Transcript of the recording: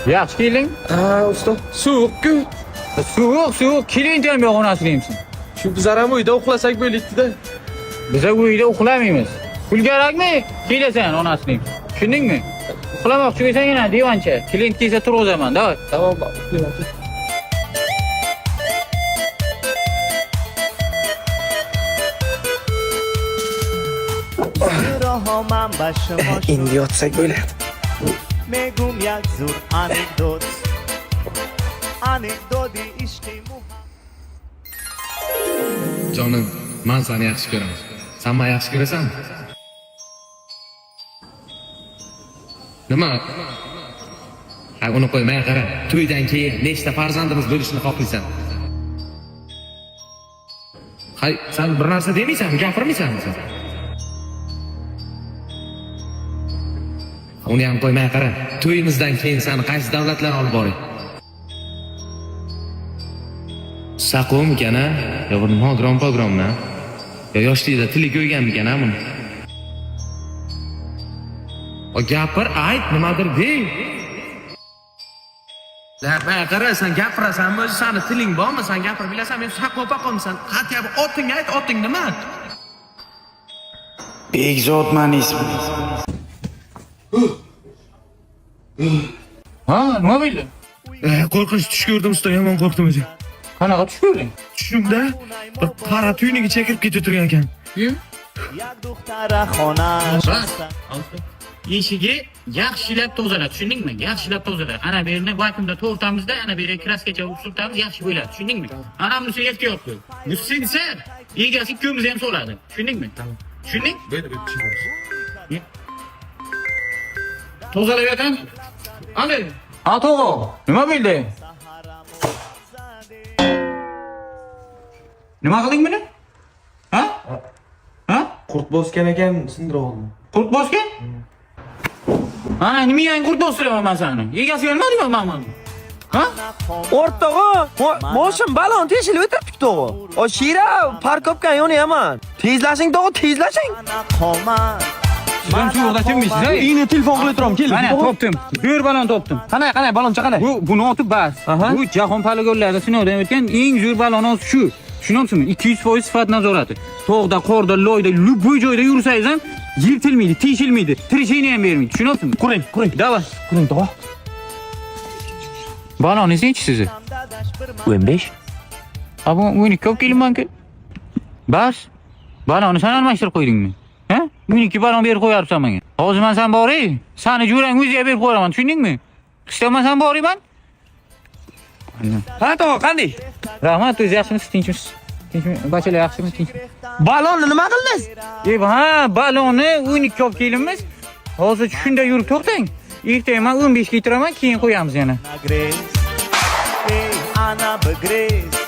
Yaxshi keling. Usta, sovuq-ku. Sovuq, keling ham yo'q onasini deymisan. Shu bizlar ham uyda uxlasak bo'laydi-da. Biz uyda uxlamaymiz. Pul kerakmi? Kelasan onasini deymiz. Tushundingmi? Uxlamoqchi bo'lsangina divoncha. Klient kelsa turg'izaman, davay. Tamam, uxlayman. Endi yotsak bo'ladi. میگم یک زور anekdoti ishqi Jonim, men seni yaxshi ko'raman. Sen meni yaxshi ko'rasanmi? Nima? Ha, uni qo'ymay qara. To'ydan keyin nechta farzandimiz bo'lishini xohlaysan? Hay, sen bir narsa demaysanmi, gapirmaysanmi sen? Uni ham qo'ymay qara. To'yimizdan keyin seni qaysi davlatlar olib boray? Saqom-mikan, a? Yo, bu nima pogrom-na? Yo, yoshlikda tili ko'yganmikan, a buni? O gapir, ayt, nimadir deng. La, qara, sen gapirasanmi, o'zi seni tiling bormi? Sen gapirib bilasan, men saqop-paqomsan. Qat'iy oting ayt, oting nima? Bekzodman ismi. Ha, nima bo'ldi? Qo'rqinch tush ko'rdim, usta, yomon qo'rqdim o'zi. Qanaqa tush ko'rding? Tushimda bir qora tuyniga chekirib ketib turgan ekan. Kim? یک دختر خانه Eshigi yaxshilab tozala, tushundingmi? Yaxshilab tozala. Ana bu yerni vakuumda to'g'ritamizda, ana bu yerga kraskacha surtamiz, yaxshi bo'ladi, tushundingmi? Ana bunisi ehtiyot bo'l. Bu sinsa, egasi ikkovimizni ham soladi, tushundingmi? Tushunding? Tozalab yotan. Ana. Ha, to'g'ri. Nima bo'ldi? Nima qilding buni? Ha? Ha? Qurt bosgan ekan, sindirib oldim. Qurt bosgan? Ha, nimaga qurt bostiraman men seni? Egasi kelmadimi men buni? Ha? O'rtog'i, boshim balon teshilib o'tiribdi tog'i. O shira parkovka yonyaman. Tezlashing tog'i, tezlashing. Sizdan shu yo'lda kimmisiz? Uyni telefon qilib turaman, kel. Mana topdim. Bir balon topdim. Qanday baloncha qanday? Buni otib bas. Bu jahon poligonlarida sinovdan o'tgan eng zo'r balon shu. Tushunamsizmi? 200% sifat nazorati. Tog'da, qorda, loyda, любой joyda yursangiz ham yirtilmaydi, teshilmaydi, tirishini ham bermaydi. Tushunamsizmi? Quring. Davay. Quring tog'i. Baloningiz nechi sizni? 15. Abi 12 ko'p kelmanki. Bas. Balonni sen almashtirib qo'ydingmi? Ha? 12 balon berib qo'yarsan menga. Hozir men sen boray, seni jo'rang o'ziga berib qo'yaman, tushundingmi? Qishdaman sen borayman. Ha tog'i, qanday? Rahmat, o'zingiz yaxshimisiz, tinchmisiz? Tinchmi? Bachalar yaxshimi, tinchmi? Balonni nima qildingiz? Ha, balonni 12 olib kelamiz. Hozir shunda yurib to'xtang. Ertaga men 15 ga kitiraman, keyin qo'yamiz yana. Ana begres